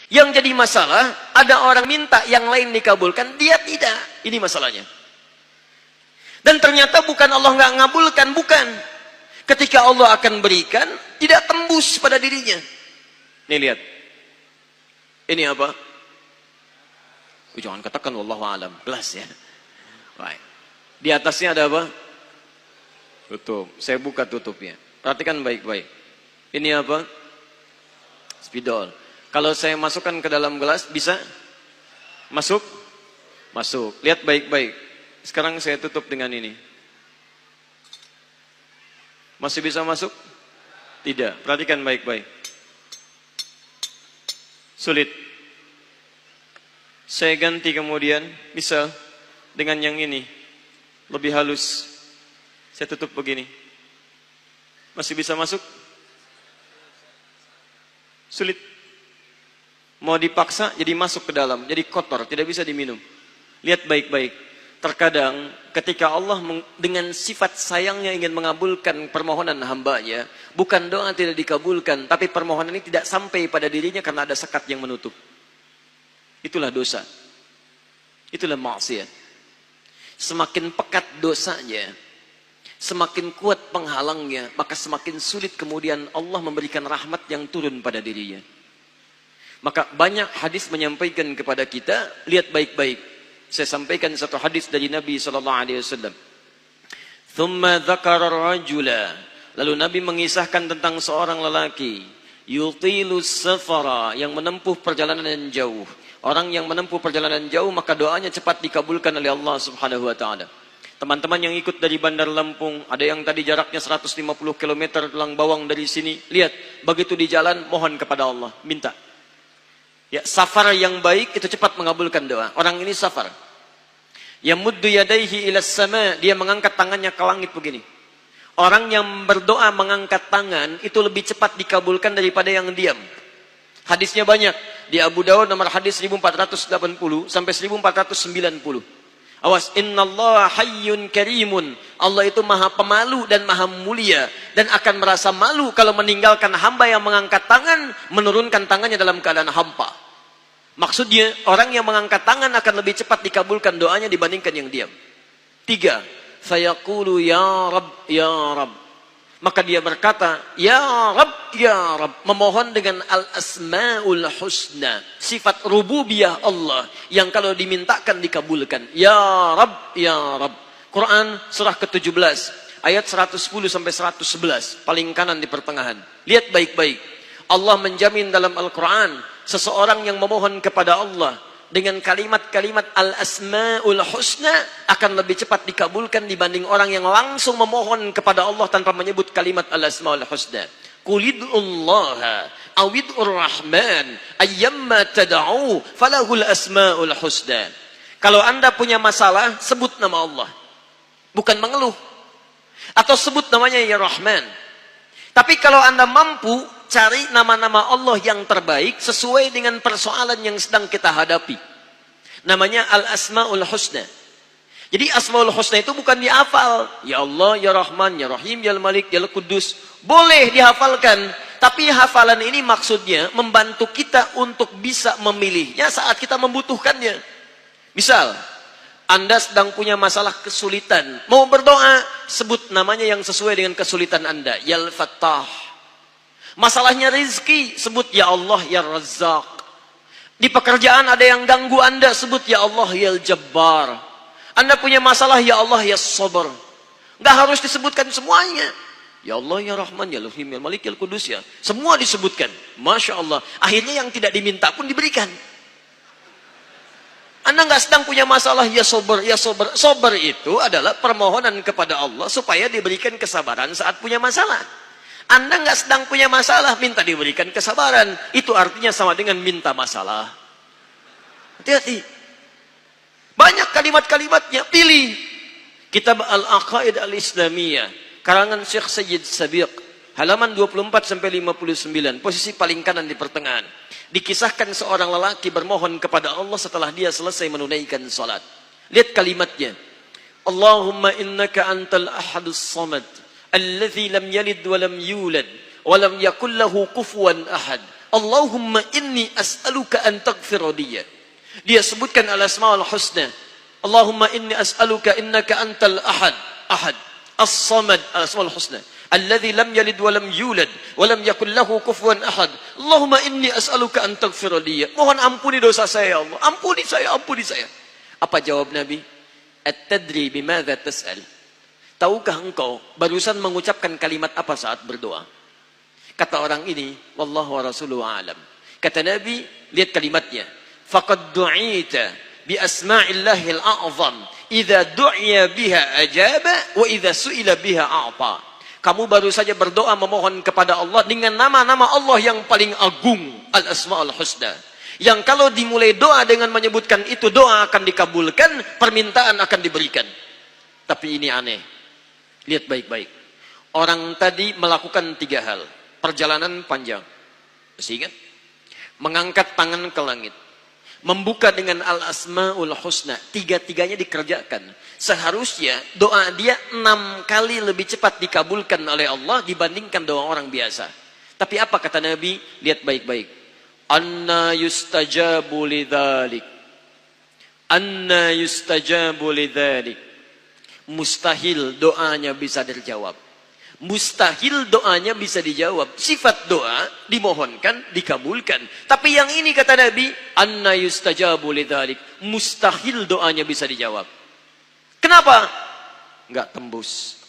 Yang jadi masalah, ada orang minta yang lain dikabulkan, dia tidak. Ini masalahnya. Dan ternyata bukan Allah nggak ngabulkan, bukan. Ketika Allah akan berikan, tidak tembus pada dirinya. Nih lihat. Ini apa? Jangan katakan wallahu alam, gelas ya. Baik. Di atasnya ada apa? Tutup. Saya buka tutupnya. Perhatikan baik-baik. Ini apa? Spidol. Kalau saya masukkan ke dalam gelas, bisa? Masuk? Masuk. Lihat baik-baik. Sekarang saya tutup dengan ini. Masih bisa masuk? Tidak. Perhatikan baik-baik. Sulit. Saya ganti kemudian, misal dengan yang ini. Lebih halus. Saya tutup begini. Masih bisa masuk? Sulit. Mau dipaksa jadi masuk ke dalam, jadi kotor, tidak bisa diminum. Lihat baik-baik. Terkadang ketika Allah dengan sifat sayangnya ingin mengabulkan permohonan hambanya, bukan doa tidak dikabulkan, tapi permohonan ini tidak sampai pada dirinya karena ada sekat yang menutup. Itulah dosa. Itulah maksiat. Semakin pekat dosanya, semakin kuat penghalangnya, maka semakin sulit kemudian Allah memberikan rahmat yang turun pada dirinya. Maka banyak hadis menyampaikan kepada kita, lihat baik-baik. Saya sampaikan satu hadis dari Nabi SAW. Thumma dzakara rajula. Lalu Nabi mengisahkan tentang seorang lelaki. Yutilus safara, yang menempuh perjalanan yang jauh. Orang yang menempuh perjalanan jauh, maka doanya cepat dikabulkan oleh Allah Subhanahu wa ta'ala. Teman-teman yang ikut dari Bandar Lampung, ada yang tadi jaraknya 150 km Tulang Bawang dari sini. Lihat, begitu di jalan, mohon kepada Allah, minta. Ya, safar yang baik itu cepat mengabulkan doa. Orang ini safar. Yamuddu yadaihi ilas sama, dia mengangkat tangannya ke langit begini. Orang yang berdoa mengangkat tangan itu lebih cepat dikabulkan daripada yang diam. Hadisnya banyak. Di Abu Dawud nomor hadis 1480 sampai 1490. Awas, innallaha hayyun karimun. Allah itu maha pemalu dan maha mulia, dan akan merasa malu kalau meninggalkan hamba yang mengangkat tangan, menurunkan tangannya dalam keadaan hampa. Maksudnya, orang yang mengangkat tangan akan lebih cepat dikabulkan doanya dibandingkan yang diam. 3. Fayaqulu ya Rabb, ya Rabb. Maka dia berkata, ya Rabb, ya Rabb. Memohon dengan al-asma'ul husna. Sifat rububiyah Allah. Yang kalau dimintakan dikabulkan. Ya Rabb, ya Rabb. Quran surah ke-17. Ayat 110 sampai 111. Paling kanan di pertengahan. Lihat baik-baik. Allah menjamin dalam Al-Quran. Seseorang yang memohon kepada Allah. Dengan kalimat-kalimat al-asma'ul husna akan lebih cepat dikabulkan dibanding orang yang langsung memohon kepada Allah tanpa menyebut kalimat al-asma'ul husna. Qulid'ullaha awid'ur rahman ayyamma tada'u falahul asma'ul husna. Kalau Anda punya masalah, sebut nama Allah. Bukan mengeluh. Atau sebut namanya ya Rahman. Tapi kalau Anda mampu, cari nama-nama Allah yang terbaik sesuai dengan persoalan yang sedang kita hadapi. Namanya Al-Asma'ul Husna. Jadi Asma'ul Husna itu bukan dihafal. Ya Allah, Ya Rahman, Ya Rahim, Ya Malik, Ya Qudus. Boleh dihafalkan. Tapi hafalan ini maksudnya membantu kita untuk bisa memilihnya saat kita membutuhkannya. Misal, Anda sedang punya masalah kesulitan. Mau berdoa, sebut namanya yang sesuai dengan kesulitan Anda. Ya Al-Fattah. Masalahnya rezeki, sebut ya Allah ya Razzaq. Di pekerjaan ada yang ganggu Anda, sebut ya Allah ya Jabbar. Anda punya masalah, ya Allah ya Sabar. Nggak harus disebutkan semuanya. Ya Allah ya Rahman ya Rahim ya Malik ya Qudus ya. Semua disebutkan. Masya Allah. Akhirnya yang tidak diminta pun diberikan. Anda nggak sedang punya masalah, ya Sabar ya Sabar. Sabar itu adalah permohonan kepada Allah supaya diberikan kesabaran saat punya masalah. Anda nggak sedang punya masalah, minta diberikan kesabaran. Itu artinya sama dengan minta masalah. Hati-hati. Banyak kalimat-kalimatnya, pilih. Kitab Al-Aqaid Al-Islamiyah, karangan Syekh Sayyid Sabiq, halaman 24-59, posisi paling kanan di pertengahan. Dikisahkan seorang lelaki bermohon kepada Allah setelah dia selesai menunaikan salat. Lihat kalimatnya. Allahumma innaka antal ahadus samad. Alladzi lam yalid wa lam yulad wa lam yakul lahu kufuwan ahad. Allahumma inni as'aluka an taghfira liya. Dia sebutkan al-asmaul husna. Allahumma inni as'aluka innaka antal ahad, ahad, as-samad, al-asmaul husna. Alladzi lam yalid wa lam yulad wa lam yakul lahu kufuwan ahad. Allahumma inni as'aluka an taghfira liya. Mohon ampuni dosa saya ya Allah. Ampuni saya, ampuni saya. Apa jawab Nabi? At-tadri bimadza tas'al? Tahukah engkau barusan mengucapkan kalimat apa saat berdoa? Kata orang ini, wallahu wa rasuluhu a'lam. Kata Nabi, lihat kalimatnya. Faqad du'ita bi asma'illahil a'zam. Idza du'iya biha ajaba wa idza su'ila biha a'ta. Kamu baru saja berdoa memohon kepada Allah dengan nama-nama Allah yang paling agung, al-asma'ul husna. Yang kalau dimulai doa dengan menyebutkan itu, doa akan dikabulkan, permintaan akan diberikan. Tapi ini aneh. Lihat baik-baik. Orang tadi melakukan 3 hal. Perjalanan panjang. Masih ingat? Mengangkat tangan ke langit. Membuka dengan al-asma'ul husna. 3-tiganya dikerjakan. Seharusnya doa dia 6 kali lebih cepat dikabulkan oleh Allah dibandingkan doa orang biasa. Tapi apa kata Nabi? Lihat baik-baik. Anna yustajabu lidzalik. Anna yustajabu lidzalik. Mustahil doanya bisa dijawab. Mustahil doanya bisa dijawab. Sifat doa dimohonkan, dikabulkan. Tapi yang ini kata Nabi, anna yustajabu lidzalik. Mustahil doanya bisa dijawab. Kenapa? Enggak tembus.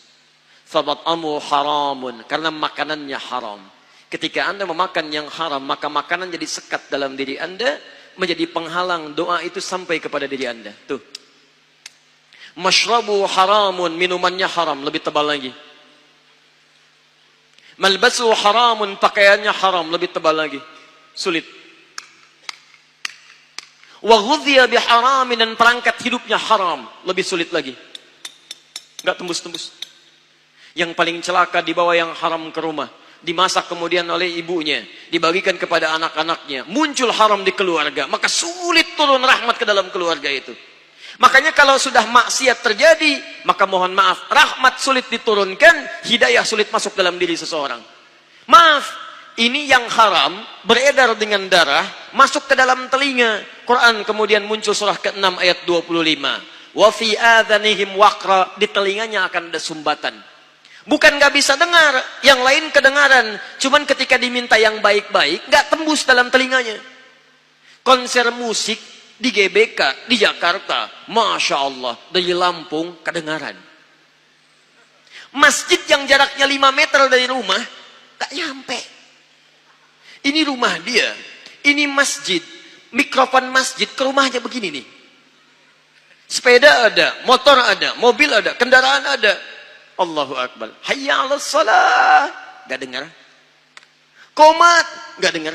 Fabat'amu haramun, karena makanannya haram. Ketika Anda memakan yang haram, maka makanan jadi sekat dalam diri Anda, menjadi penghalang doa itu sampai kepada diri Anda. Tuh. Mashrabu haramun, minumannya haram, lebih tebal lagi. Malbasu haramun, pakaiannya haram, lebih tebal lagi. Sulit. Wa ghudhiya biharamin, dan perangkat hidupnya haram, lebih sulit lagi. Enggak tembus-tembus. Yang paling celaka dibawa yang haram ke rumah. Dimasak kemudian oleh ibunya, dibagikan kepada anak-anaknya, muncul haram di keluarga, maka sulit turun rahmat ke dalam keluarga itu. Makanya kalau sudah maksiat terjadi, maka mohon maaf, rahmat sulit diturunkan, hidayah sulit masuk dalam diri seseorang. Maaf, ini yang haram beredar dengan darah, masuk ke dalam telinga. Quran kemudian muncul surah ke-6 ayat 25. Wa fi adhanihim waqra, di telinganya akan ada sumbatan. Bukan nggak bisa dengar, yang lain kedengaran. Cuman ketika diminta yang baik-baik, nggak tembus dalam telinganya. Konser musik di GBK, di Jakarta, Masya Allah, dari Lampung, kedengaran. Masjid yang jaraknya 5 meter dari rumah, nggak nyampe. Ini rumah dia, ini masjid, mikrofon masjid ke rumahnya begini nih. Sepeda ada, motor ada, mobil ada, kendaraan ada. Allahu Akbar. Hayya 'alas shalah. Enggak dengar. Qomat, enggak dengar.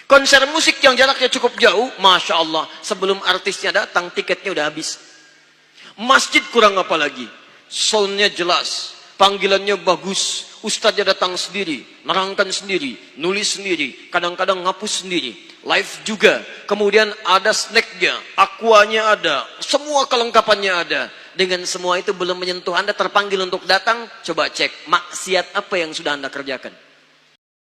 Konser musik yang jaraknya cukup jauh, Masya Allah, sebelum artisnya datang, tiketnya udah habis. Masjid kurang apa lagi? Soundnya jelas, panggilannya bagus, ustadznya datang sendiri, nerangkan sendiri, nulis sendiri, kadang-kadang ngapus sendiri, live juga. Kemudian ada snacknya, aquanya ada, semua kelengkapannya ada. Dengan semua itu belum menyentuh Anda, terpanggil untuk datang, coba cek maksiat apa yang sudah Anda kerjakan.